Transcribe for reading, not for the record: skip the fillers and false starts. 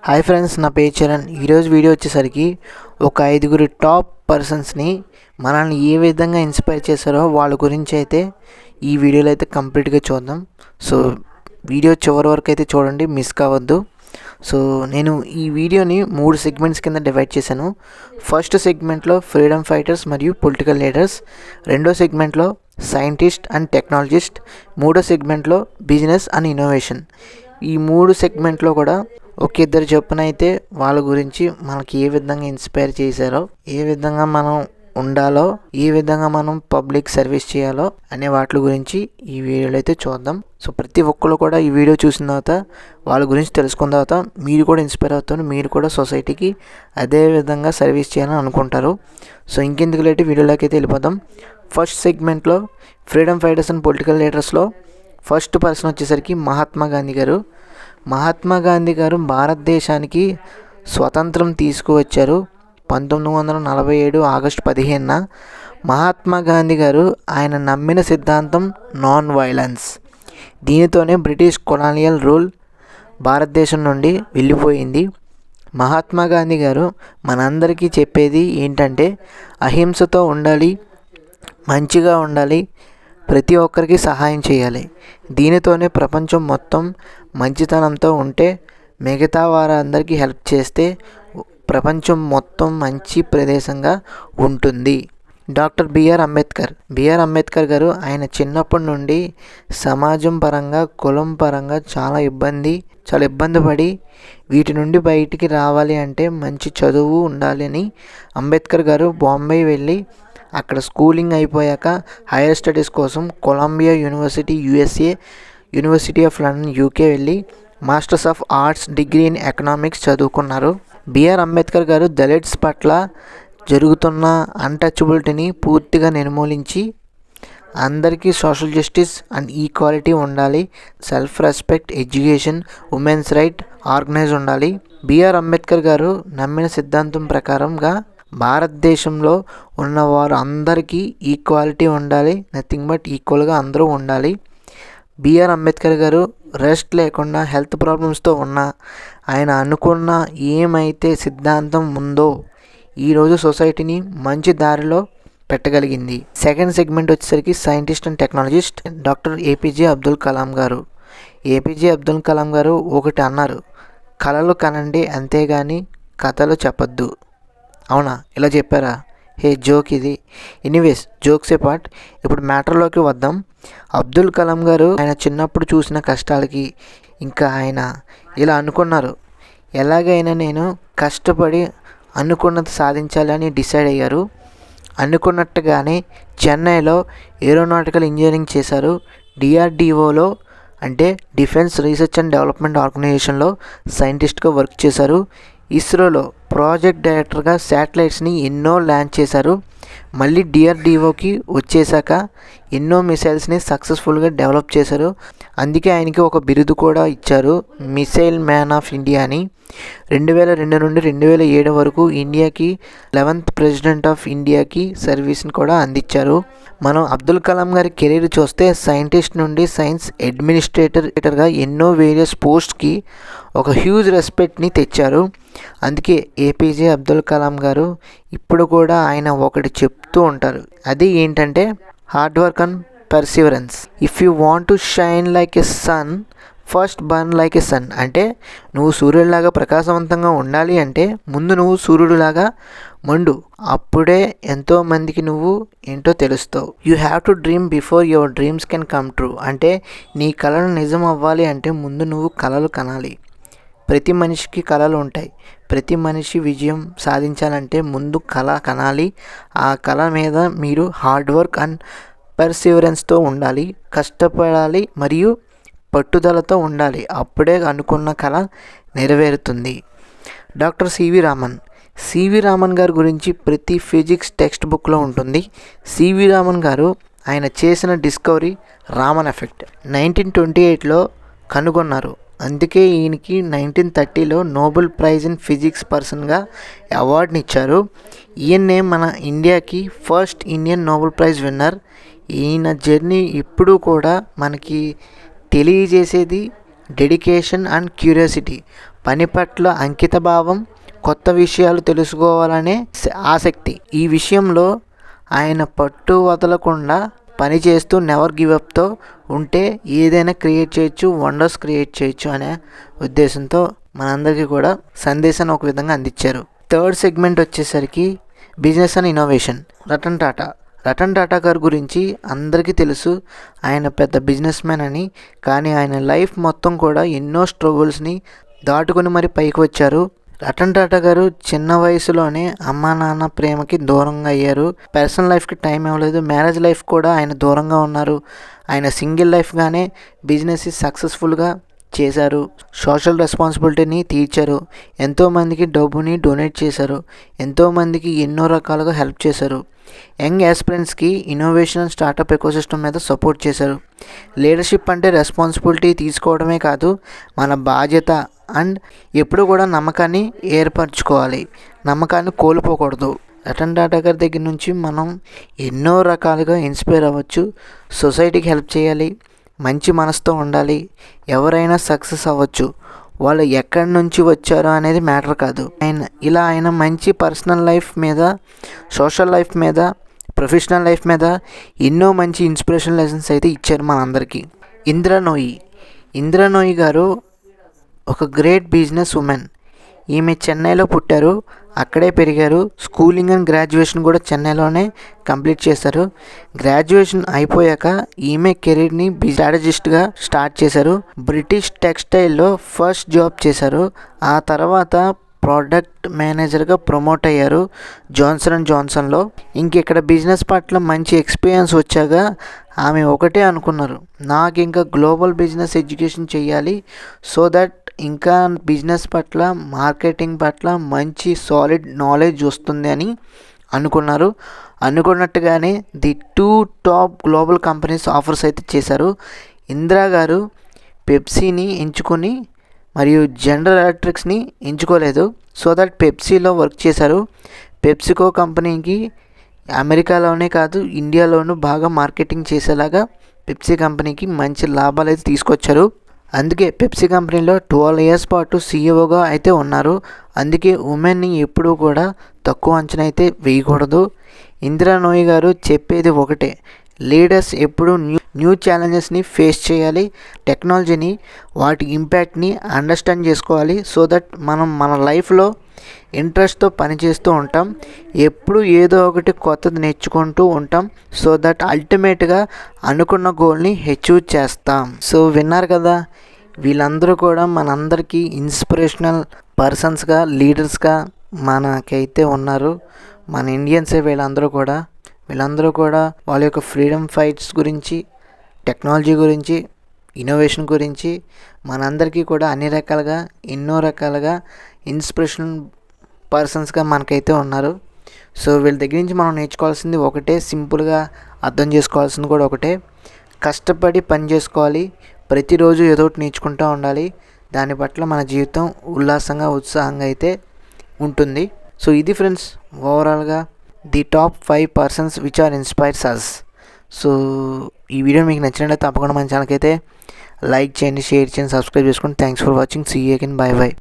Hi friends, నా పేరు చరణ్. ఈరోజు వీడియో వచ్చేసరికి ఒక 5 టాప్ పర్సన్స్ని మనల్ని ఏ విధంగా ఇన్స్పైర్ చేశారో వాళ్ళ గురించి అయితే ఈ వీడియోలో అయితే కంప్లీట్గా చూద్దాం. సో వీడియో చివరి వరకు అయితే చూడండి, మిస్ కావద్దు. సో నేను ఈ వీడియోని 3 సెగ్మెంట్స్ కింద డివైడ్ చేశాను. ఫస్ట్ సెగ్మెంట్లో ఫ్రీడమ్ ఫైటర్స్ మరియు పొలిటికల్ లీడర్స్, రెండో సెగ్మెంట్లో సైంటిస్ట్ అండ్ టెక్నాలజిస్ట్, మూడో సెగ్మెంట్లో బిజినెస్ అండ్ ఇన్నోవేషన్. ఈ 3 సెగ్మెంట్లో కూడా ఒక ఇద్దరు చొప్పున అయితే వాళ్ళ గురించి మనకి ఏ విధంగా ఇన్స్పైర్ చేశారో, ఏ విధంగా మనం ఉండాలో, ఏ విధంగా మనం పబ్లిక్ సర్వీస్ చేయాలో అనే వాటి గురించి ఈ వీడియోలో అయితే చూద్దాం. సో ప్రతి ఒక్కరు కూడా ఈ వీడియో చూసిన తర్వాత వాళ్ళ గురించి తెలుసుకున్న తర్వాత మీరు కూడా ఇన్స్పైర్ అవుతారు, మీరు కూడా సొసైటీకి అదే విధంగా సర్వీస్ చేయాలని అనుకుంటారు. సో ఇంకెందుకు లేటి వీడియోలోకి అయితే వెళ్ళిపోదాం. ఫస్ట్ సెగ్మెంట్లో ఫ్రీడమ్ ఫైటర్స్ అండ్ పొలిటికల్ లీడర్స్లో ఫస్ట్ పర్సన్ వచ్చేసరికి మహాత్మా గాంధీ గారు. మహాత్మా గాంధీ గారు భారతదేశానికి స్వతంత్రం తీసుకువచ్చారు 1947 ఆగస్టు 15న. మహాత్మా గాంధీ గారు ఆయన నమ్మిన సిద్ధాంతం నాన్ వైలెన్స్. దీనితోనే బ్రిటిష్ కొలానియల్ రూల్ భారతదేశం నుండి వెళ్ళిపోయింది. మహాత్మా గాంధీ గారు మనందరికీ చెప్పేది ఏంటంటే అహింసతో ఉండాలి, మంచిగా ఉండాలి, ప్రతి ఒక్కరికి సహాయం చేయాలి. దీనితోనే ప్రపంచం మొత్తం మంచితనంతో ఉంటే, మిగతా వారందరికీ హెల్ప్ చేస్తే ప్రపంచం మొత్తం మంచి ప్రదేశంగా ఉంటుంది. డాక్టర్ బిఆర్ అంబేద్కర్ గారు ఆయన చిన్నప్పటి నుండి సమాజం పరంగా, కులం పరంగా చాలా ఇబ్బంది పడి వీటి నుండి బయటికి రావాలి అంటే మంచి చదువు ఉండాలి అని అంబేద్కర్ గారు బాంబే వెళ్ళి అక్కడ స్కూలింగ్ అయిపోయాక హైయర్ స్టడీస్ కోసం Columbia university USA, university of London UK వెళ్ళి masters of arts degree in economics చదువుకున్నారు. బిఆర్ అంబేద్కర్ గారు దళిట్స్ పట్ల జరుగుతున్న అన్టచబిలిటీని పూర్తిగా నిర్మూలించి అందరికీ సోషల్ జస్టిస్ అండ్ ఈక్వాలిటీ ఉండాలి, self respect, education, women's right, organize ఉండాలి. బిఆర్ అంబేద్కర్ గారు నమ్మిన సిద్ధాంతం ప్రకారంగా భారతదేశంలో ఉన్నవారు అందరికీ ఈక్వాలిటీ ఉండాలి, నథింగ్ బట్ ఈక్వల్గా అందరూ ఉండాలి. బిఆర్ అంబేద్కర్ గారు రెస్ట్ లేకుండా హెల్త్ ప్రాబ్లమ్స్తో ఉన్న ఆయన అనుకున్న ఏమైతే సిద్ధాంతం ఉందో ఈరోజు సొసైటీని మంచి దారిలో పెట్టగలిగింది. సెకండ్ సెగ్మెంట్ వచ్చేసరికి scientist and technologist doctor APJ Abdul Kalam గారు. APJ అబ్దుల్ కలాం గారు ఒకటి అన్నారు, కలలు కనండి అంతేగాని కథలు చెప్పద్దు. అవునా, ఇలా చెప్పారా? హే జోక్ ఇది. ఎనీవేస్, జోక్స్ ఏ పార్ట్. ఇప్పుడు మ్యాటర్లోకి వద్దాం. అబ్దుల్ కలాం గారు ఆయన చిన్నప్పుడు చూసిన కష్టాలకి ఇంకా ఆయన ఇలా అనుకున్నారు, ఎలాగైనా నేను కష్టపడి అనుకున్నది సాధించాలి అని డిసైడ్ అయ్యారు. అనుకున్నట్టుగానే చెన్నైలో ఏరోనాటికల్ ఇంజనీరింగ్ చేశారు. DRDOలో అంటే డిఫెన్స్ రీసెర్చ్ అండ్ డెవలప్మెంట్ ఆర్గనైజేషన్లో సైంటిస్ట్గా వర్క్ చేశారు. ఇస్రోలో ప్రాజెక్ట్ డైరెక్టర్గా శాటిలైట్స్ని ఎన్నో లాంచ్ చేశారు. మళ్ళీ DRDOకి వచ్చేసాక ఎన్నో మిసైల్స్ని సక్సెస్ఫుల్గా డెవలప్ చేశారు. అందుకే ఆయనకి ఒక బిరుదు కూడా ఇచ్చారు, మిసైల్ మ్యాన్ ఆఫ్ ఇండియా అని. 2002 నుండి 2007 వరకు ఇండియాకి 11th ప్రెసిడెంట్ ఆఫ్ ఇండియాకి సర్వీస్ని కూడా అందించారు. మనం అబ్దుల్ కలాం గారి కెరీర్ చూస్తే సైంటిస్ట్ నుండి సైన్స్ అడ్మినిస్ట్రేటర్గా ఎన్నో వేరియస్ పోస్ట్కి ఒక హ్యూజ్ రెస్పెక్ట్ని తెచ్చారు. అందుకే APJ అబ్దుల్ కలాం గారు ఇప్పుడు కూడా ఆయన ఒకటి చెప్తూ ఉంటారు, అది ఏంటంటే hard work and perseverance. If you want to shine like a sun, first burn like a sun. అంటే నువ్వు సూర్యుడిలాగా ప్రకాశవంతంగా ఉండాలి అంటే ముందు నువ్వు సూర్యుడిలాగా మండు, అప్పుడే ఎంతోమందికి నువ్వు ఏంటో తెలుస్తావు. You have to dream before your dreams can come true. అంటే నీ కళలు నిజం అవ్వాలి అంటే ముందు నువ్వు కళలు కనాలి. ప్రతి మనిషికి కళలు ఉంటాయి. ప్రతి మనిషి విజయం సాధించాలంటే ముందు కళ కనాలి. ఆ కళ మీద మీరు హార్డ్ వర్క్ అండ్ పర్సివరెన్స్తో ఉండాలి, కష్టపడాలి మరియు పట్టుదలతో ఉండాలి. అప్పుడే అనుకున్న కళ నెరవేరుతుంది. డాక్టర్ సివి రామన్ గారి గురించి ప్రతి ఫిజిక్స్ టెక్స్ట్ బుక్లో ఉంటుంది. సివి రామన్ గారు ఆయన చేసిన డిస్కవరీ రామన్ ఎఫెక్ట్ 1928లో కనుగొన్నారు. అందుకే ఈయనకి 1930లో నోబెల్ ప్రైజ్ ఇన్ ఫిజిక్స్ పర్సన్గా అవార్డుని ఇచ్చారు. ఈయన్నే మన ఇండియాకి first Indian Nobel prize winner. ఈయన జర్నీ ఇప్పుడు కూడా మనకి తెలియజేసేది డెడికేషన్ అండ్ క్యూరియాసిటీ. పని పట్ల అంకితభావం, కొత్త విషయాలు తెలుసుకోవాలనే ఆసక్తి. ఈ విషయంలో ఆయన పట్టు వదలకుండా పనిచేస్తూ నెవర్ గివ్ అప్తో ఉంటే ఏదైనా క్రియేట్ చేయొచ్చు, వండర్స్ క్రియేట్ చేయొచ్చు అనే ఉద్దేశంతో మనందరికీ కూడా సందేశాన్ని ఒక విధంగా అందించారు. థర్డ్ సెగ్మెంట్ వచ్చేసరికి business and innovation. Ratan Tata గారి గురించి అందరికీ తెలుసు. ఆయన పెద్ద బిజినెస్ మ్యాన్ అని. కానీ ఆయన లైఫ్ మొత్తం కూడా ఎన్నో స్ట్రగుల్స్ని దాటుకొని మరి పైకి వచ్చారు. రతన్ టాటా గారు చిన్న వయసులోనే అమ్మా నాన్న ప్రేమకి దూరంగా అయ్యారు. పర్సనల్ లైఫ్కి టైం ఇవ్వలేదు. మ్యారేజ్ లైఫ్ కూడా ఆయన దూరంగా ఉన్నారు. ఆయన సింగిల్ లైఫ్గానే బిజినెస్ సక్సెస్ఫుల్గా చేశారు. సోషల్ రెస్పాన్సిబిలిటీని తీర్చారు. ఎంతోమందికి డబ్బుని డొనేట్ చేశారు. ఎంతోమందికి ఎన్నో రకాలుగా హెల్ప్ చేశారు. యంగ్ యాస్పిరెంట్స్కి ఇన్నోవేషన్ అండ్ స్టార్టప్ ఎకోసిస్టమ్ మీద సపోర్ట్ చేశారు. లీడర్షిప్ అంటే రెస్పాన్సిబిలిటీ తీసుకోవడమే కాదు, మన బాధ్యత. అండ్ ఎప్పుడు కూడా నమ్మకాన్ని ఏర్పరచుకోవాలి, నమ్మకాన్ని కోల్పోకూడదు. రతన్ టాటా గారి దగ్గర నుంచి మనం ఎన్నో రకాలుగా ఇన్స్పైర్ అవ్వచ్చు. సొసైటీకి హెల్ప్ చేయాలి, మంచి మనసుతో ఉండాలి. ఎవరైనా సక్సెస్ అవ్వచ్చు, వాళ్ళు ఎక్కడి నుంచి వచ్చారో అనేది మ్యాటర్ కాదు. ఆయన మంచి పర్సనల్ లైఫ్ మీద, సోషల్ లైఫ్ మీద, ప్రొఫెషనల్ లైఫ్ మీద ఎన్నో మంచి ఇన్స్పిరేషన్ లెసన్స్ అయితే ఇచ్చారు మనందరికీ. ఇందిరా నూయి గారు ఒక గ్రేట్ బిజినెస్ ఉమెన్. ఈమె చెన్నైలో పుట్టారు, అక్కడే పెరిగారు. స్కూలింగ్ అండ్ గ్రాడ్యుయేషన్ కూడా చెన్నైలోనే కంప్లీట్ చేశారు. గ్రాడ్యుయేషన్ అయిపోయాక ఈమె కెరీర్ని స్ట్రాటజిస్ట్గా స్టార్ట్ చేశారు. బ్రిటిష్ టెక్స్టైల్లో ఫస్ట్ జాబ్ చేశారు. ఆ తర్వాత ప్రోడక్ట్ మేనేజర్గా ప్రమోట్ అయ్యారు జాన్సన్లో. ఇక్కడ బిజినెస్ పట్ల మంచి ఎక్స్పీరియన్స్ వచ్చాక ఆమె ఒకటే అనుకున్నారు, నాకు ఇంకా గ్లోబల్ బిజినెస్ ఎడ్యుకేషన్ చేయాలి, సో దట్ ఇంకా బిజినెస్ పట్ల, మార్కెటింగ్ పట్ల మంచి సాలిడ్ నాలెడ్జ్ వస్తుంది అని అనుకున్నారు. అనుకున్నట్టుగానే the 2 top global companies offers అయితే చేశారు. ఇందిరా గారు పెప్సీని ఎంచుకొని మరియు జనరల్ ఎలక్ట్రిక్స్ని ఎంచుకోలేదు. సో దట్ పెప్సీలో వర్క్ చేశారు. పెప్సికో కంపెనీకి అమెరికాలోనే కాదు, ఇండియాలోనూ బాగా మార్కెటింగ్ చేసేలాగా పెప్సీ కంపెనీకి మంచి లాభాలు అయితే తీసుకొచ్చారు. అందుకే పెప్సీ కంపెనీలో 12 years పాటు సీఈఓగా అయితే ఉన్నారు. అందుకే ఉమెన్ని ఎప్పుడూ కూడా తక్కువ అంచనా అయితే వేయకూడదు. ఇందిరా నూయి గారు చెప్పేది ఒకటే, లీడర్స్ ఎప్పుడు న్యూ ఛాలెంజెస్ని ఫేస్ చేయాలి, టెక్నాలజీని, వాటి ఇంపాక్ట్ని అండర్స్టాండ్ చేసుకోవాలి. సో దట్ మనం మన లైఫ్లో ఇంట్రెస్ట్తో పనిచేస్తూ ఉంటాం, ఎప్పుడు ఏదో ఒకటి కొత్తది నేర్చుకుంటూ ఉంటాం. సో దట్ అల్టిమేట్గా అనుకున్న గోల్ని అచీవ్ చేస్తాం. సో విన్నారు కదా, వీళ్ళందరూ కూడా మనందరికీ ఇన్స్పిరేషనల్ పర్సన్స్గా, లీడర్స్గా మనకైతే ఉన్నారు. మన ఇండియన్సే వీళ్ళందరూ కూడా వాళ్ళ యొక్క ఫ్రీడమ్ ఫైట్స్ గురించి, టెక్నాలజీ గురించి, ఇన్నోవేషన్ గురించి మనందరికీ కూడా అన్ని రకాలుగా, ఎన్నో రకాలుగా ఇన్స్పిరేషనల్ పర్సన్స్గా మనకైతే ఉన్నారు. సో వీళ్ళ దగ్గర నుంచి మనం నేర్చుకోవాల్సింది ఒకటే, సింపుల్గా అర్థం చేసుకోవాల్సింది కూడా ఒకటే, కష్టపడి పని చేసుకోవాలి, ప్రతిరోజు ఏదో ఒకటి నేర్చుకుంటూ ఉండాలి. దాని పట్ల మన జీవితం ఉల్లాసంగా, ఉత్సాహంగా అయితే ఉంటుంది. సో ఇది ఫ్రెండ్స్, ఓవరాల్గా the top 5 persons which are inspires us. So ఈ వీడియో మీకు నచ్చినట్లయితే తప్పకుండా మన ఛానల్కి అయితే లైక్ చేయండి, షేర్ చేయండి, సబ్స్క్రైబ్ చేసుకోండి. Thanks for watching. See you again. Bye by.